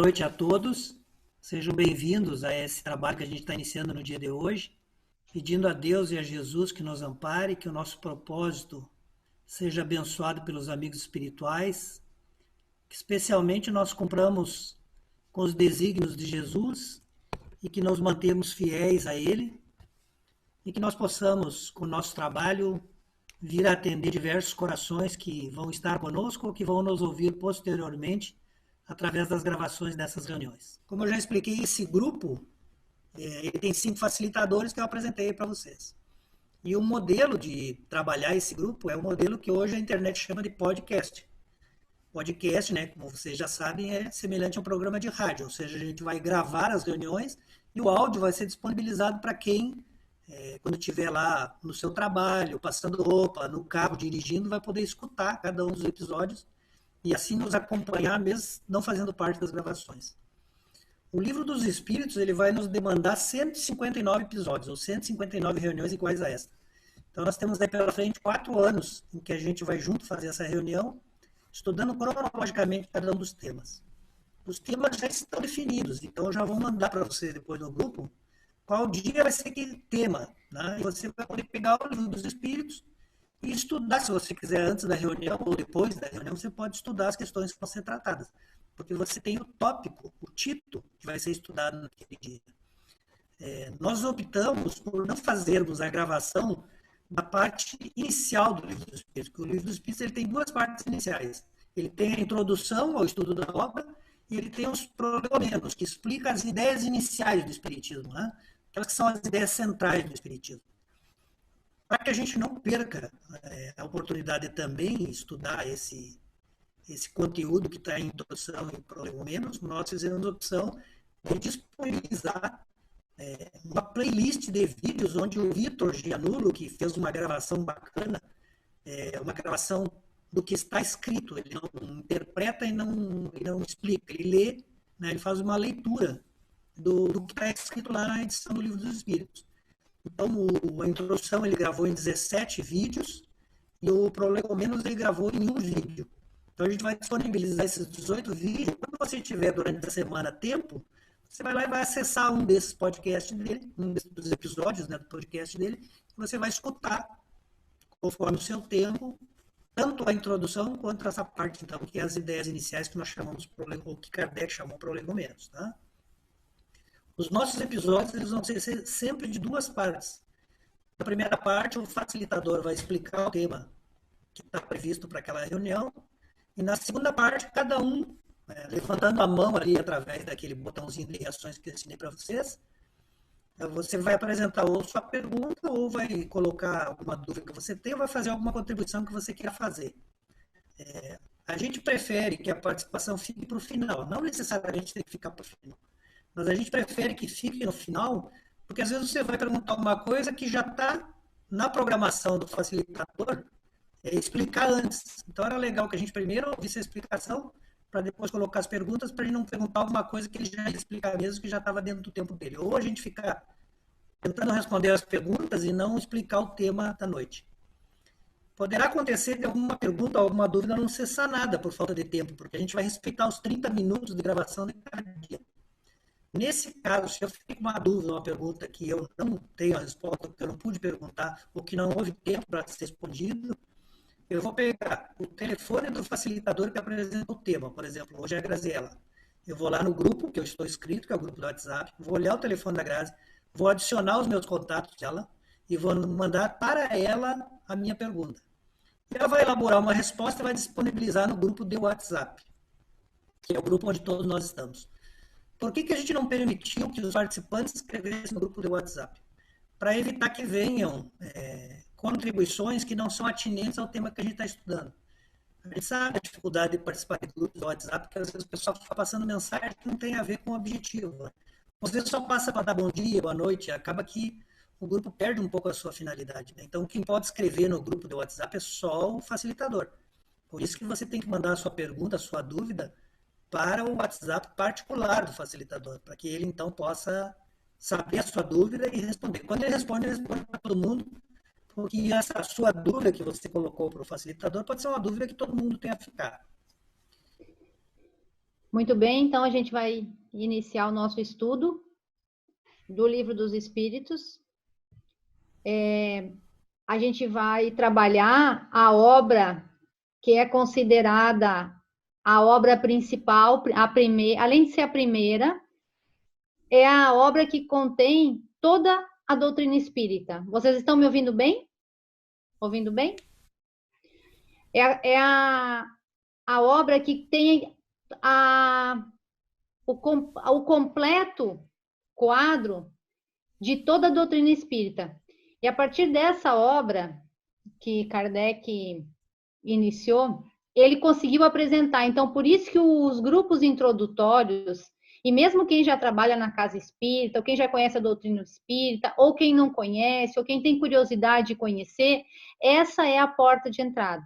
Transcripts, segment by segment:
noite a todos. Sejam bem-vindos a esse trabalho que a gente está iniciando no dia de hoje, pedindo a Deus e a Jesus que nos ampare, que o nosso propósito seja abençoado pelos amigos espirituais, que especialmente nós cumpramos com os desígnios de Jesus e que nos mantemos fiéis a Ele e que nós possamos, com o nosso trabalho, vir a atender diversos corações que vão estar conosco ou que vão nos ouvir posteriormente através das gravações dessas reuniões. Como eu já expliquei, esse grupo ele tem 5 facilitadores que eu apresentei para vocês. E o modelo de trabalhar esse grupo é o modelo que hoje a internet chama de podcast. Podcast, né, como vocês já sabem, é semelhante a um programa de rádio, ou seja, a gente vai gravar as reuniões e o áudio vai ser disponibilizado para quem, quando estiver lá no seu trabalho, passando roupa, no carro, dirigindo, vai poder escutar cada um dos episódios e assim nos acompanhar, mesmo não fazendo parte das gravações. O Livro dos Espíritos ele vai nos demandar 159 episódios, ou 159 reuniões iguais a esta. Então nós temos aí pela frente 4 anos em que a gente vai junto fazer essa reunião, estudando cronologicamente cada um dos temas. Os temas já estão definidos, então eu já vou mandar para você depois no grupo qual dia vai ser aquele tema. Né? E você vai poder pegar o Livro dos Espíritos e estudar, se você quiser, antes da reunião ou depois da reunião, você pode estudar as questões que vão ser tratadas. Porque você tem o tópico, o título, que vai ser estudado naquele dia. Nós optamos por não fazermos a gravação da parte inicial do Livro dos Espíritos, porque o Livro dos Espíritos ele tem 2 partes iniciais. Ele tem a introdução ao estudo da obra e ele tem os prolegomenos, que explicam as ideias iniciais do Espiritismo, né? Aquelas que são as ideias centrais do Espiritismo. Para que a gente não perca a oportunidade de também estudar esse conteúdo que está em introdução e prolegomenos, nós fizemos a opção de disponibilizar uma playlist de vídeos onde o Vitor Gianulo, que fez uma gravação bacana, uma gravação do que está escrito, ele não interpreta e não explica, ele lê, né, ele faz uma leitura do que está escrito lá na edição do Livro dos Espíritos. Então, a introdução ele gravou em 17 vídeos e o prolegomenos ele gravou em 1 vídeo. Então, a gente vai disponibilizar esses 18 vídeos. Quando você tiver durante a semana tempo, você vai lá e vai acessar um desses podcasts dele, um dos episódios, né, do podcast dele, e você vai escutar, conforme o seu tempo, tanto a introdução quanto essa parte, então, que é as ideias iniciais que nós chamamos, ou que Kardec chamou prolegomenos, tá? Os nossos episódios eles vão ser sempre de 2 partes. Na primeira parte, o facilitador vai explicar o tema que está previsto para aquela reunião, e na segunda parte, cada um, levantando a mão ali através daquele botãozinho de reações que eu ensinei para vocês, você vai apresentar ou sua pergunta, ou vai colocar alguma dúvida que você tem, ou vai fazer alguma contribuição que você queira fazer. A gente prefere que a participação fique para o final, não necessariamente tem que ficar para o final. Mas a gente prefere que fique no final, porque às vezes você vai perguntar alguma coisa que já está na programação do facilitador explicar antes. Então era legal que a gente primeiro ouvisse a explicação, para depois colocar as perguntas, para ele não perguntar alguma coisa que ele já ia explicar mesmo, que já estava dentro do tempo dele. Ou a gente ficar tentando responder as perguntas e não explicar o tema da noite. Poderá acontecer de alguma pergunta ou alguma dúvida não ser sanada por falta de tempo, porque a gente vai respeitar os 30 minutos de gravação de cada dia. Nesse caso, se eu fiquei com uma dúvida, uma pergunta que eu não tenho a resposta, que eu não pude perguntar, ou que não houve tempo para ser respondido, eu vou pegar o telefone do facilitador que apresenta o tema, por exemplo, hoje é a Graziela. Eu vou lá no grupo que eu estou inscrito, que é o grupo do WhatsApp, vou olhar o telefone da Grazi, vou adicionar os meus contatos dela e vou mandar para ela a minha pergunta. E ela vai elaborar uma resposta e vai disponibilizar no grupo de WhatsApp, que é o grupo onde todos nós estamos. Por que a gente não permitiu que os participantes escrevessem no grupo do WhatsApp? Para evitar que venham contribuições que não são atinentes ao tema que a gente está estudando. A gente sabe a dificuldade de participar de grupos do WhatsApp, porque às vezes o pessoal fica passando mensagem que não tem a ver com o objetivo. Né? Às vezes só passa para dar bom dia, boa noite, acaba que o grupo perde um pouco a sua finalidade. Né? Então, quem pode escrever no grupo do WhatsApp é só o facilitador. Por isso que você tem que mandar a sua pergunta, a sua dúvida, para o WhatsApp particular do facilitador, para que ele então possa saber a sua dúvida e responder. Quando ele responde para todo mundo, porque essa sua dúvida que você colocou para o facilitador pode ser uma dúvida que todo mundo tem a ficar. Muito bem, então a gente vai iniciar o nosso estudo do Livro dos Espíritos. A gente vai trabalhar a obra que é considerada a obra principal, a primeira, além de ser a primeira, é a obra que contém toda a doutrina espírita. Vocês estão me ouvindo bem? Ouvindo bem? É a obra que tem o completo quadro de toda a doutrina espírita. E a partir dessa obra que Kardec iniciou, ele conseguiu apresentar. Então, por isso que os grupos introdutórios, e mesmo quem já trabalha na casa espírita, ou quem já conhece a doutrina espírita, ou quem não conhece, ou quem tem curiosidade de conhecer, essa é a porta de entrada.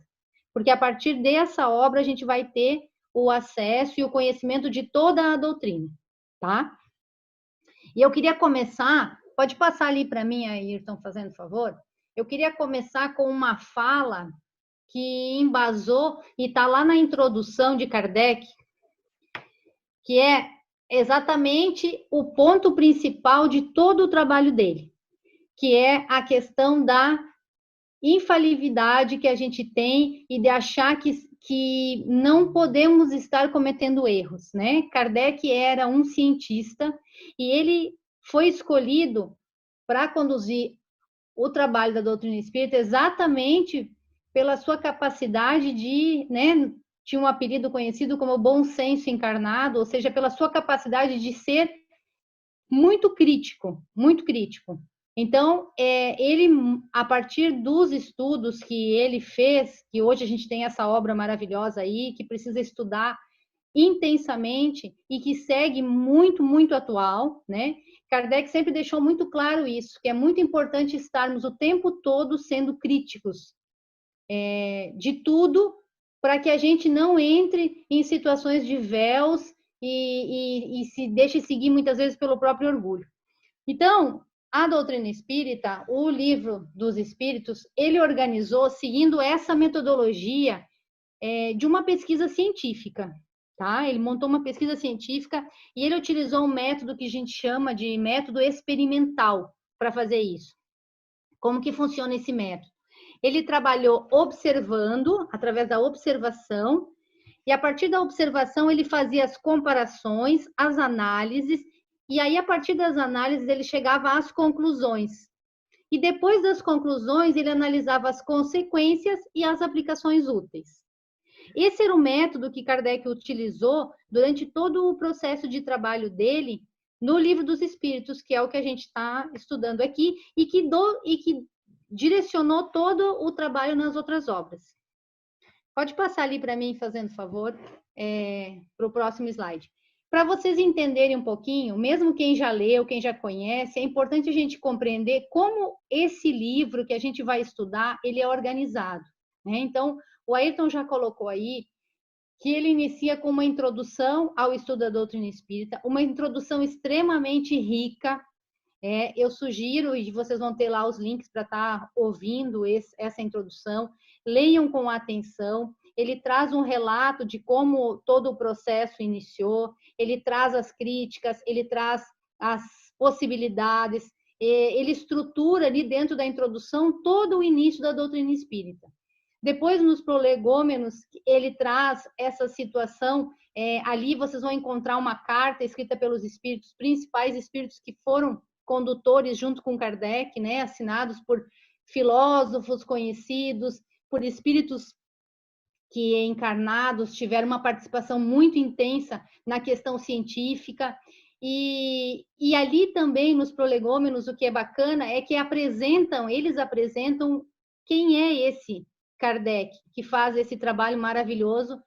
Porque a partir dessa obra a gente vai ter o acesso e o conhecimento de toda a doutrina, tá? E eu queria começar, pode passar ali para mim, Ayrton, fazendo favor? Eu queria começar com uma fala que embasou e está lá na introdução de Kardec, que é exatamente o ponto principal de todo o trabalho dele, que é a questão da infalibilidade que a gente tem e de achar que não podemos estar cometendo erros, né? Kardec era um cientista e ele foi escolhido para conduzir o trabalho da doutrina espírita exatamente pela sua capacidade de, né, tinha um apelido conhecido como bom senso encarnado, ou seja, pela sua capacidade de ser muito crítico, muito crítico. Então, ele, a partir dos estudos que ele fez, que hoje a gente tem essa obra maravilhosa aí, que precisa estudar intensamente e que segue muito, muito atual, né? Kardec sempre deixou muito claro isso, que é muito importante estarmos o tempo todo sendo críticos de tudo, para que a gente não entre em situações de véus e se deixe seguir muitas vezes pelo próprio orgulho. Então, a doutrina espírita, o livro dos espíritos, ele organizou seguindo essa metodologia de uma pesquisa científica, tá? Ele montou uma pesquisa científica e ele utilizou um método que a gente chama de método experimental para fazer isso. Como que funciona esse método? Ele trabalhou observando, através da observação, e a partir da observação ele fazia as comparações, as análises, e aí a partir das análises ele chegava às conclusões. E depois das conclusões ele analisava as consequências e as aplicações úteis. Esse era o método que Kardec utilizou durante todo o processo de trabalho dele no Livro dos Espíritos, que é o que a gente está estudando aqui, e que direcionou todo o trabalho nas outras obras. Pode passar ali para mim, fazendo favor, para o próximo slide. Para vocês entenderem um pouquinho, mesmo quem já leu, quem já conhece, é importante a gente compreender como esse livro que a gente vai estudar, ele é organizado, né? Então, o Ayrton já colocou aí que ele inicia com uma introdução ao estudo da doutrina espírita, uma introdução extremamente rica. Eu sugiro, e vocês vão ter lá os links para estar ouvindo essa introdução, leiam com atenção. Ele traz um relato de como todo o processo iniciou, ele traz as críticas, ele traz as possibilidades, ele estrutura ali dentro da introdução todo o início da doutrina espírita. Depois, nos prolegômenos, ele traz essa situação. Ali vocês vão encontrar uma carta escrita pelos espíritos, principais espíritos que foram condutores junto com Kardec, né, assinados por filósofos conhecidos, por espíritos que encarnados tiveram uma participação muito intensa na questão científica. E ali também, nos prolegômenos, o que é bacana é que eles apresentam quem é esse Kardec, que faz esse trabalho maravilhoso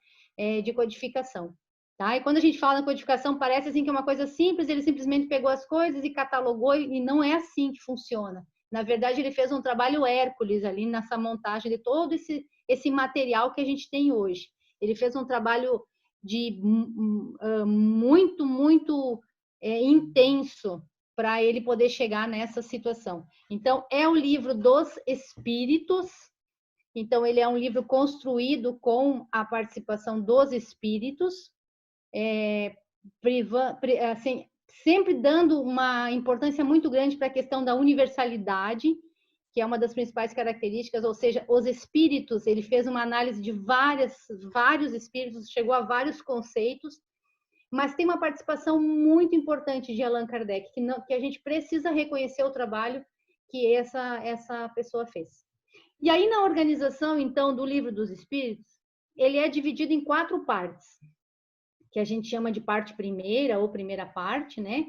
de codificação. Tá? E quando a gente fala em codificação, parece assim que é uma coisa simples, ele simplesmente pegou as coisas e catalogou, e não é assim que funciona. Na verdade, ele fez um trabalho Hércules ali nessa montagem de todo esse material que a gente tem hoje. Ele fez um trabalho de muito, muito intenso para ele poder chegar nessa situação. Então, é o livro dos espíritos. Então, ele é um livro construído com a participação dos espíritos, assim, sempre dando uma importância muito grande para a questão da universalidade, que é uma das principais características, ou seja, os espíritos, ele fez uma análise de vários espíritos, chegou a vários conceitos, mas tem uma participação muito importante de Allan Kardec, que a gente precisa reconhecer o trabalho que essa pessoa fez. E aí, na organização, então, do Livro dos Espíritos, ele é dividido em 4 partes, que a gente chama de parte primeira ou primeira parte, né?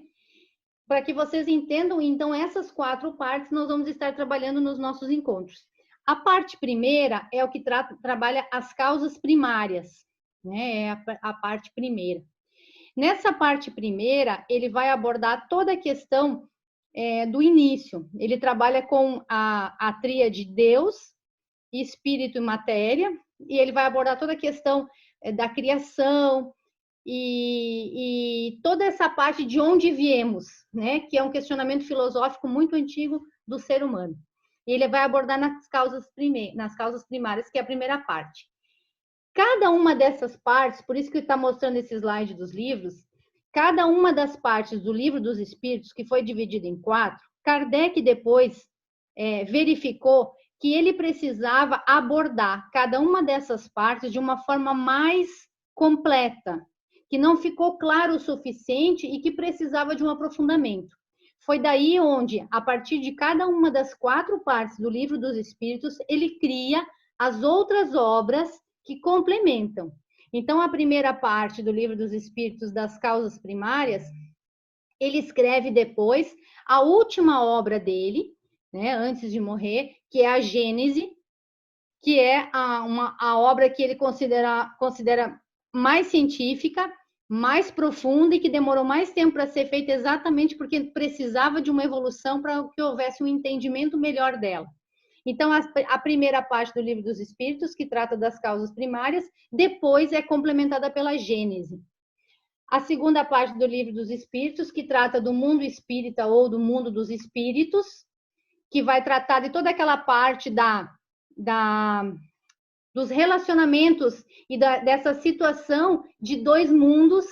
Para que vocês entendam, então, essas 4 partes nós vamos estar trabalhando nos nossos encontros. A parte primeira é o que trabalha as causas primárias, né? É a parte primeira. Nessa parte primeira, ele vai abordar toda a questão do início. Ele trabalha com a tríade Deus, Espírito e Matéria, e ele vai abordar toda a questão da criação e toda essa parte de onde viemos, né? Que é um questionamento filosófico muito antigo do ser humano. E ele vai abordar nas causas primárias, que é a primeira parte. Cada uma dessas partes, por isso que está mostrando esse slide dos livros, cada uma das partes do Livro dos Espíritos, que foi dividido em 4, Kardec depois verificou que ele precisava abordar cada uma dessas partes de uma forma mais completa, que não ficou claro o suficiente e que precisava de um aprofundamento. Foi daí onde, a partir de cada uma das 4 partes do Livro dos Espíritos, ele cria as outras obras que complementam. Então, a primeira parte do Livro dos Espíritos, das causas primárias, ele escreve depois a última obra dele, né, antes de morrer, que é a Gênese, que é a obra que ele considera mais científica, mais profunda e que demorou mais tempo para ser feita exatamente porque precisava de uma evolução para que houvesse um entendimento melhor dela. Então, a primeira parte do Livro dos Espíritos, que trata das causas primárias, depois é complementada pela Gênese. A segunda parte do Livro dos Espíritos, que trata do mundo espírita ou do mundo dos espíritos, que vai tratar de toda aquela parte dos relacionamentos e dessa situação de 2 mundos,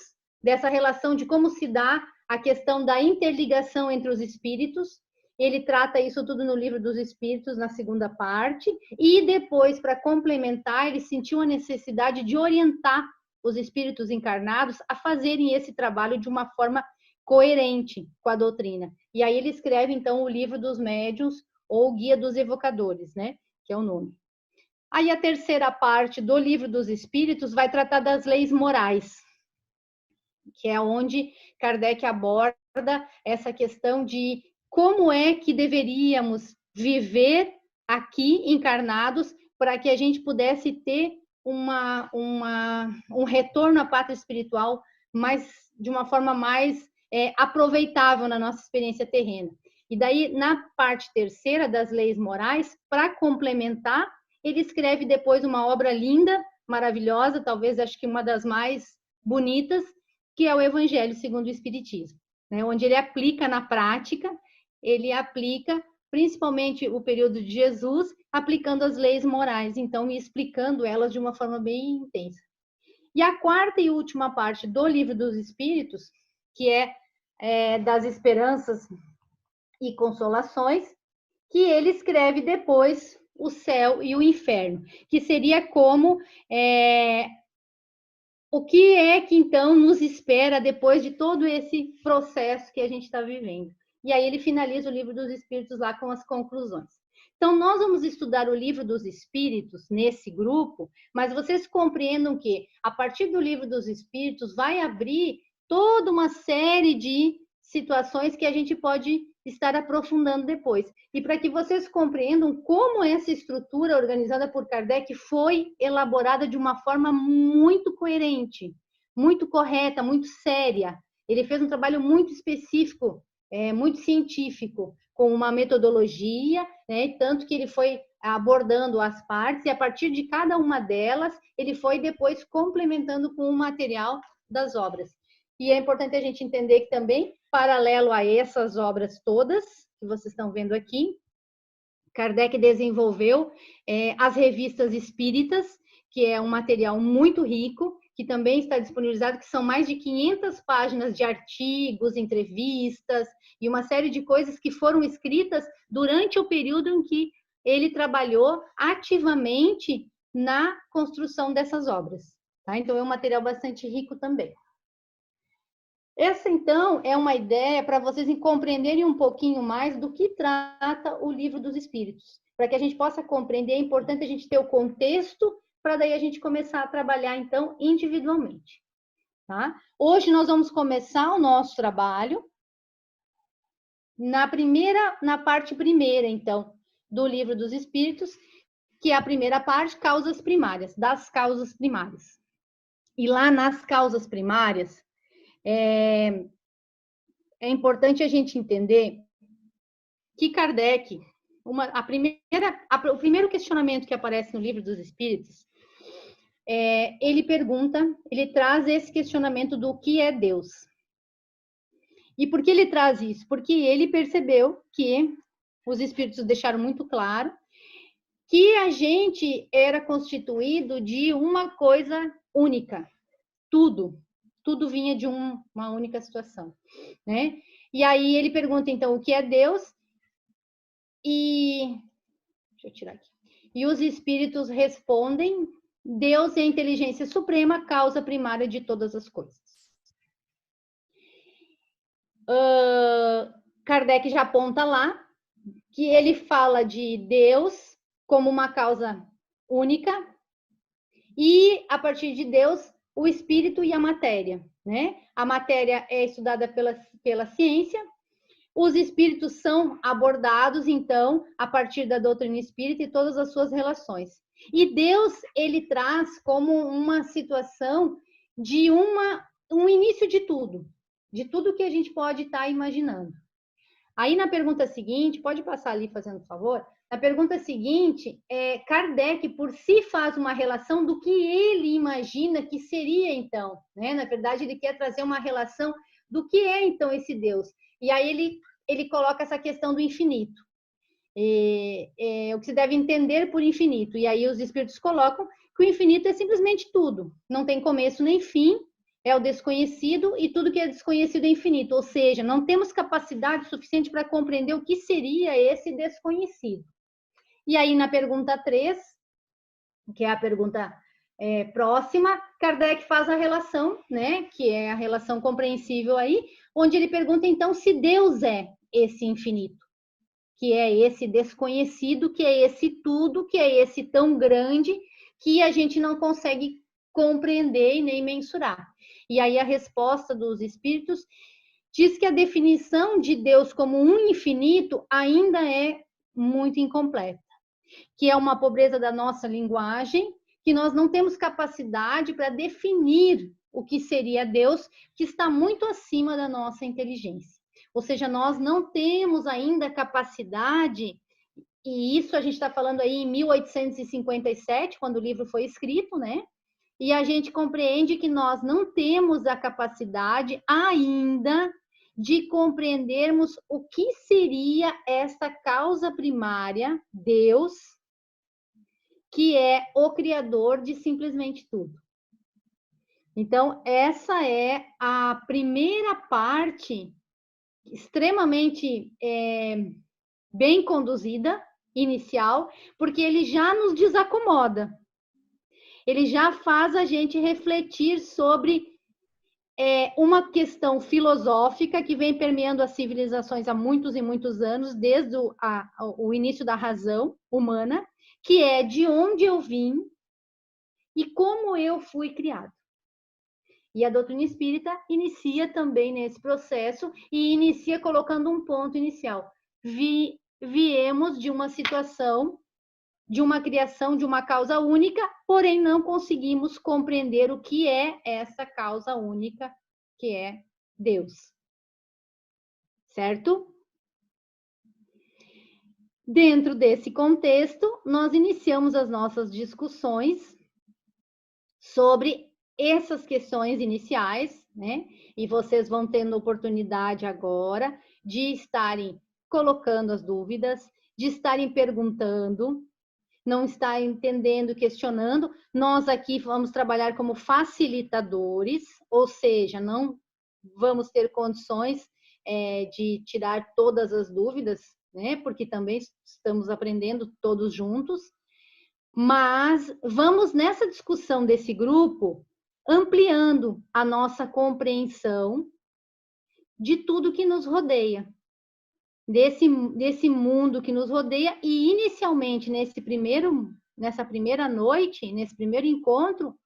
dessa relação de como se dá a questão da interligação entre os espíritos. Ele trata isso tudo no Livro dos Espíritos, na segunda parte, e depois, para complementar, ele sentiu a necessidade de orientar os espíritos encarnados a fazerem esse trabalho de uma forma coerente com a doutrina. E aí ele escreve, então, o Livro dos Médiuns, ou Guia dos Evocadores, né? Que é o nome. Aí a terceira parte do Livro dos Espíritos vai tratar das leis morais, que é onde Kardec aborda essa questão de como é que deveríamos viver aqui encarnados para que a gente pudesse ter um retorno à pátria espiritual de uma forma mais aproveitável na nossa experiência terrena. E daí, na parte terceira das leis morais, para complementar, ele escreve depois uma obra linda, maravilhosa, talvez acho que uma das mais bonitas, que é o Evangelho segundo o Espiritismo, né? Onde ele aplica na prática, ele aplica principalmente o período de Jesus, aplicando as leis morais, então, e explicando elas de uma forma bem intensa. E a quarta e última parte do Livro dos Espíritos, que é das esperanças e consolações, que ele escreve depois o céu e o inferno, que seria como o que é que então nos espera depois de todo esse processo que a gente está vivendo. E aí ele finaliza o Livro dos Espíritos lá com as conclusões. Então, nós vamos estudar o Livro dos Espíritos nesse grupo, mas vocês compreendam que, a partir do Livro dos Espíritos, vai abrir toda uma série de situações que a gente pode estar aprofundando depois. E para que vocês compreendam como essa estrutura organizada por Kardec foi elaborada de uma forma muito coerente, muito correta, muito séria. Ele fez um trabalho muito específico, muito científico, com uma metodologia, né? Tanto que ele foi abordando as partes e a partir de cada uma delas, ele foi depois complementando com o material das obras. E é importante a gente entender que também, paralelo a essas obras todas, que vocês estão vendo aqui, Kardec desenvolveu as revistas espíritas, que é um material muito rico, que também está disponibilizado, que são mais de 500 páginas de artigos, entrevistas e uma série de coisas que foram escritas durante o período em que ele trabalhou ativamente na construção dessas obras. Tá? Então, é um material bastante rico também. Essa, então, é uma ideia para vocês compreenderem um pouquinho mais do que trata o Livro dos Espíritos. Para que a gente possa compreender, é importante a gente ter o contexto, para daí a gente começar a trabalhar, então, individualmente. Tá? Hoje nós vamos começar o nosso trabalho na parte primeira, então, do Livro dos Espíritos, que é a primeira parte, causas primárias, das causas primárias. E lá nas causas primárias, é importante a gente entender que Kardec, o primeiro questionamento que aparece no Livro dos Espíritos, ele traz esse questionamento do que é Deus. E por que ele traz isso? Porque ele percebeu que os Espíritos deixaram muito claro que a gente era constituído de uma coisa única, tudo vinha de uma única situação, né? E aí ele pergunta, então, o que é Deus? Deixa eu tirar aqui. E os espíritos respondem, Deus é a inteligência suprema, causa primária de todas as coisas. Kardec já aponta lá que ele fala de Deus como uma causa única e, a partir de Deus, o espírito e a matéria, né? A matéria é estudada pela ciência, os espíritos são abordados, então, a partir da doutrina espírita e todas as suas relações. E Deus, ele traz como uma situação de um início de tudo que a gente pode estar imaginando. Aí, na pergunta seguinte, pode passar ali fazendo favor, na pergunta seguinte, Kardec por si faz uma relação do que ele imagina que seria então, né? Na verdade, ele quer trazer uma relação do que é então esse Deus. E aí ele coloca essa questão do infinito. O que se deve entender por infinito. E aí os espíritos colocam que o infinito é simplesmente tudo. Não tem começo nem fim, é o desconhecido e tudo que é desconhecido é infinito. Ou seja, não temos capacidade suficiente para compreender o que seria esse desconhecido. E aí, na pergunta 3, que é a pergunta próxima, Kardec faz a relação, né, que é a relação compreensível aí, onde ele pergunta, então, se Deus é esse infinito, que é esse desconhecido, que é esse tudo, que é esse tão grande, que a gente não consegue compreender e nem mensurar. E aí a resposta dos espíritos diz que a definição de Deus como um infinito ainda é muito incompleta, que é uma pobreza da nossa linguagem, que nós não temos capacidade para definir o que seria Deus, que está muito acima da nossa inteligência. Ou seja, nós não temos ainda capacidade, e isso a gente está falando aí em 1857, quando o livro foi escrito, né? E a gente compreende que nós não temos a capacidade ainda de compreendermos o que seria esta causa primária, Deus, que é o criador de simplesmente tudo. Então, essa é a primeira parte extremamente bem conduzida, inicial, porque ele já nos desacomoda. Ele já faz a gente refletir sobre uma questão filosófica que vem permeando as civilizações há muitos e muitos anos, desde o início da razão humana, que é de onde eu vim e como eu fui criado. E a doutrina espírita inicia também nesse processo e inicia colocando um ponto inicial. Viemos de uma situação, de uma criação, de uma causa única, porém não conseguimos compreender o que é essa causa única, que é Deus. Certo? Dentro desse contexto, nós iniciamos as nossas discussões sobre essas questões iniciais, né? E vocês vão tendo oportunidade agora de estarem colocando as dúvidas, de estarem perguntando, não está entendendo, questionando, nós aqui vamos trabalhar como facilitadores, ou seja, não vamos ter condições de tirar todas as dúvidas, né? Porque também estamos aprendendo todos juntos, mas vamos nessa discussão desse grupo ampliando a nossa compreensão de tudo que nos rodeia, desse mundo que nos rodeia, e inicialmente nessa primeira noite, nesse primeiro encontro,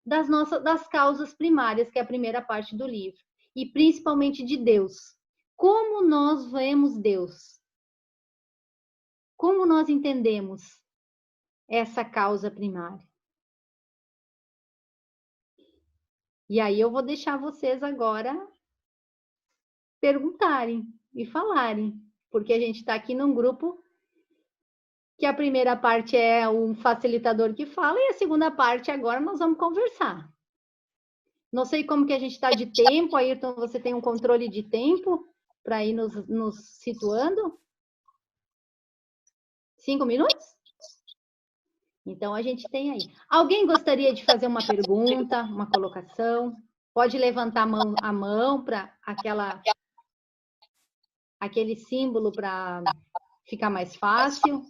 das causas primárias, que é a primeira parte do livro, e principalmente de Deus. Como nós vemos Deus? Como nós entendemos essa causa primária? E aí eu vou deixar vocês agora perguntarem e falarem, porque a gente está aqui num grupo que a primeira parte é um facilitador que fala e a segunda parte agora nós vamos conversar. Não sei como que a gente está de tempo, Ayrton, você tem um controle de tempo para ir nos situando? 5 minutos? Então a gente tem aí. Alguém gostaria de fazer uma pergunta, uma colocação? Pode levantar a mão para aquele símbolo para ficar mais fácil.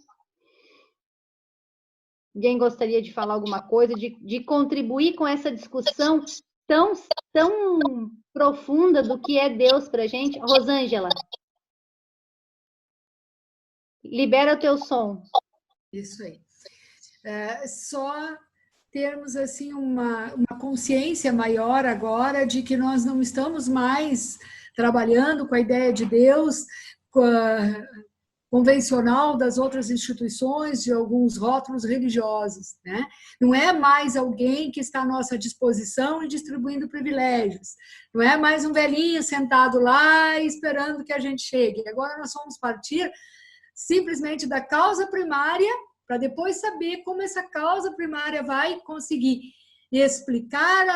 Alguém gostaria de falar alguma coisa, de contribuir com essa discussão tão profunda do que é Deus para a gente? Rosângela, libera o teu som. Isso aí. Só termos assim uma consciência maior agora de que nós não estamos mais trabalhando com a ideia de Deus convencional das outras instituições, de alguns rótulos religiosos, né? Não é mais alguém que está à nossa disposição e distribuindo privilégios. Não é mais um velhinho sentado lá esperando que a gente chegue. Agora nós vamos partir simplesmente da causa primária, para depois saber como essa causa primária vai conseguir explicar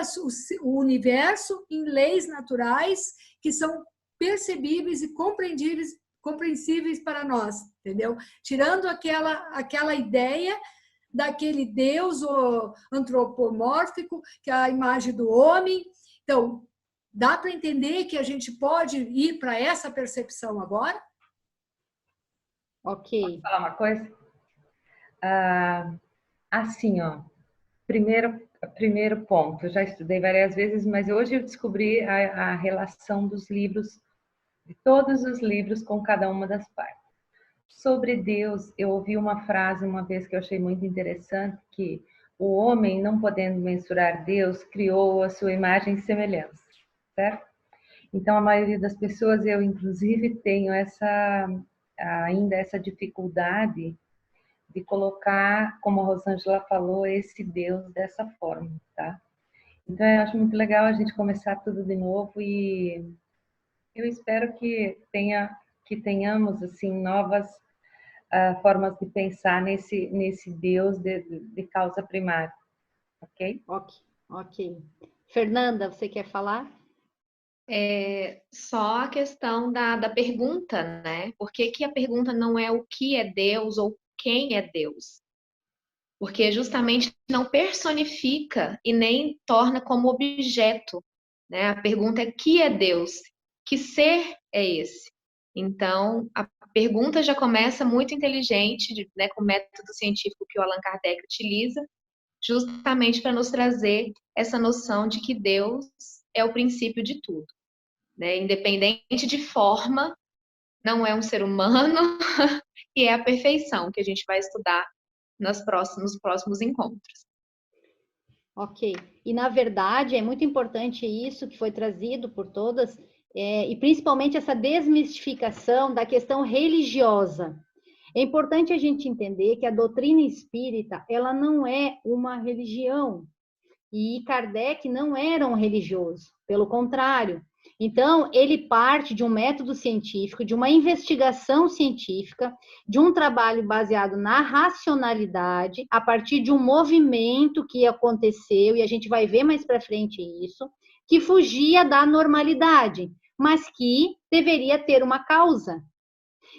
o universo em leis naturais que são percebíveis e compreensíveis para nós, entendeu? Tirando aquela ideia daquele Deus antropomórfico, que é a imagem do homem. Então, dá para entender que a gente pode ir para essa percepção agora? Ok. Posso falar uma coisa? Assim, ó, primeiro ponto, eu já estudei várias vezes, mas hoje eu descobri a relação dos livros, de todos os livros com cada uma das partes. Sobre Deus, eu ouvi uma frase uma vez que eu achei muito interessante, que o homem, não podendo mensurar Deus, criou a sua imagem e semelhança, certo? Então, a maioria das pessoas, eu inclusive tenho ainda essa dificuldade de colocar, como a Rosângela falou, esse Deus dessa forma, tá? Então, eu acho muito legal a gente começar tudo de novo e eu espero que tenhamos, assim, novas formas de pensar nesse Deus de causa primária, ok? Ok. Fernanda, você quer falar? Só a questão da pergunta, né? Por que a pergunta não é o que é Deus ou quem é Deus? Porque justamente não personifica e nem torna como objeto, né? A pergunta é: que é Deus? Que ser é esse? Então, a pergunta já começa muito inteligente, né, com o método científico que o Allan Kardec utiliza, justamente para nos trazer essa noção de que Deus é o princípio de tudo, né? Independente de forma, não é um ser humano, e é a perfeição que a gente vai estudar nos próximos encontros. Ok. E, na verdade, é muito importante isso que foi trazido por todas, e principalmente essa desmistificação da questão religiosa. É importante a gente entender que a doutrina espírita, ela não é uma religião. E Kardec não era um religioso, pelo contrário. Então, ele parte de um método científico, de uma investigação científica, de um trabalho baseado na racionalidade, a partir de um movimento que aconteceu, e a gente vai ver mais para frente isso, que fugia da normalidade, mas que deveria ter uma causa.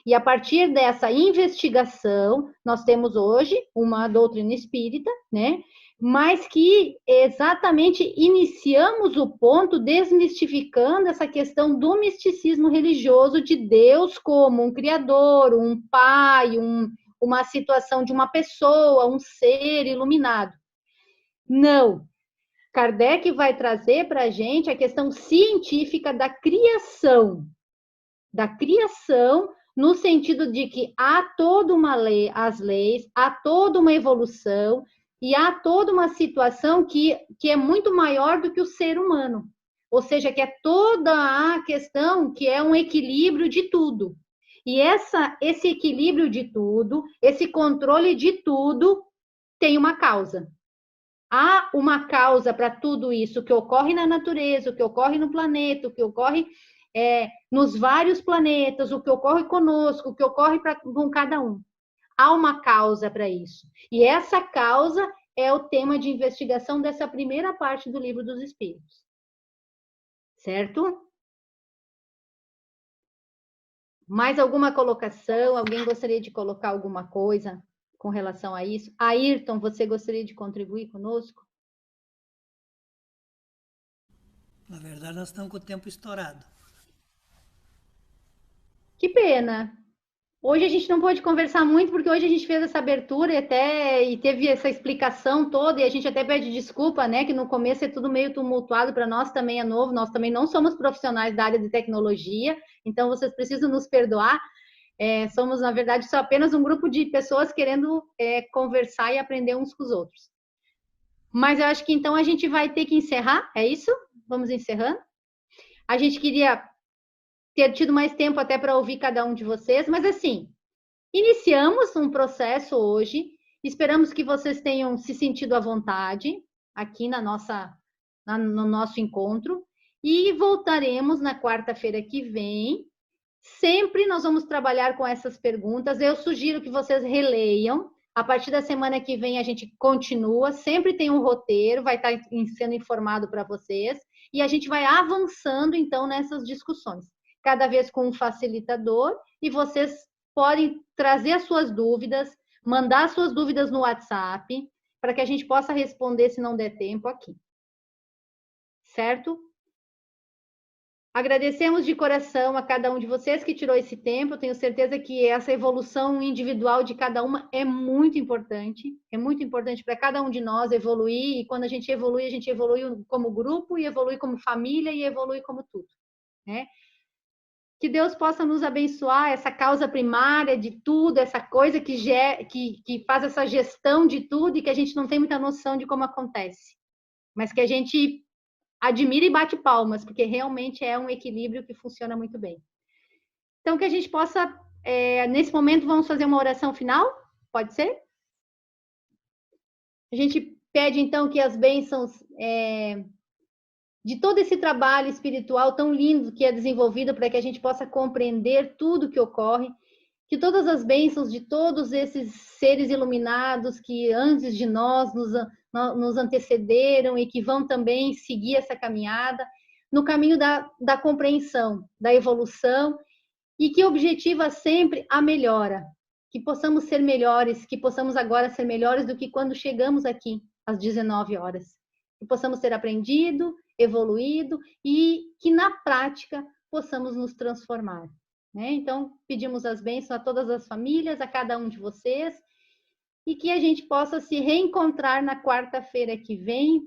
E a partir dessa investigação, nós temos hoje uma doutrina espírita, né? Mas que exatamente iniciamos o ponto desmistificando essa questão do misticismo religioso de Deus como um criador, um pai, uma situação de uma pessoa, um ser iluminado. Não. Kardec vai trazer para a gente a questão científica da criação no sentido de que há toda uma lei, as leis, há toda uma evolução, e há toda uma situação que é muito maior do que o ser humano. Ou seja, que é toda a questão que é um equilíbrio de tudo. E esse equilíbrio de tudo, esse controle de tudo, tem uma causa. Há uma causa para tudo isso que ocorre na natureza, o que ocorre no planeta, o que ocorre nos vários planetas, o que ocorre conosco, o que ocorre com cada um. Há uma causa para isso. E essa causa é o tema de investigação dessa primeira parte do Livro dos Espíritos. Certo? Mais alguma colocação? Alguém gostaria de colocar alguma coisa com relação a isso? Ayrton, você gostaria de contribuir conosco? Na verdade, nós estamos com o tempo estourado. Que pena. Hoje a gente não pôde conversar muito, porque hoje a gente fez essa abertura e teve essa explicação toda, e a gente até pede desculpa, né, que no começo é tudo meio tumultuado, para nós também é novo, nós também não somos profissionais da área de tecnologia, então vocês precisam nos perdoar, somos, na verdade, só apenas um grupo de pessoas querendo conversar e aprender uns com os outros. Mas eu acho que então a gente vai ter que encerrar, é isso? Vamos encerrando? A gente queria ter tido mais tempo até para ouvir cada um de vocês, mas assim, iniciamos um processo hoje, esperamos que vocês tenham se sentido à vontade aqui no nosso encontro, e voltaremos na quarta-feira que vem. Sempre nós vamos trabalhar com essas perguntas, eu sugiro que vocês releiam, a partir da semana que vem a gente continua, sempre tem um roteiro, vai estar sendo informado para vocês, e a gente vai avançando então nessas discussões. Cada vez com um facilitador, e vocês podem trazer as suas dúvidas, mandar as suas dúvidas no WhatsApp, para que a gente possa responder, se não der tempo, aqui. Certo? Agradecemos de coração a cada um de vocês que tirou esse tempo, eu tenho certeza que essa evolução individual de cada uma é muito importante para cada um de nós evoluir, e quando a gente evolui como grupo, e evolui como família, e evolui como tudo, né? Que Deus possa nos abençoar, essa causa primária de tudo, essa coisa que faz essa gestão de tudo e que a gente não tem muita noção de como acontece. Mas que a gente admira e bate palmas, porque realmente é um equilíbrio que funciona muito bem. Então, que a gente possa, nesse momento, vamos fazer uma oração final? Pode ser? A gente pede, então, que as bênçãos de todo esse trabalho espiritual tão lindo que é desenvolvido para que a gente possa compreender tudo que ocorre, que todas as bênçãos de todos esses seres iluminados que antes de nós nos antecederam e que vão também seguir essa caminhada, no caminho da compreensão, da evolução, e que objetiva sempre a melhora, que possamos ser melhores, que possamos agora ser melhores do que quando chegamos aqui às 19 horas, que possamos ter aprendido, evoluído e que na prática possamos nos transformar, né? Então, pedimos as bênçãos a todas as famílias, a cada um de vocês, e que a gente possa se reencontrar na quarta-feira que vem,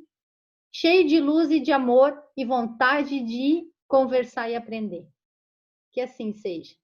cheio de luz e de amor e vontade de conversar e aprender. Que assim seja.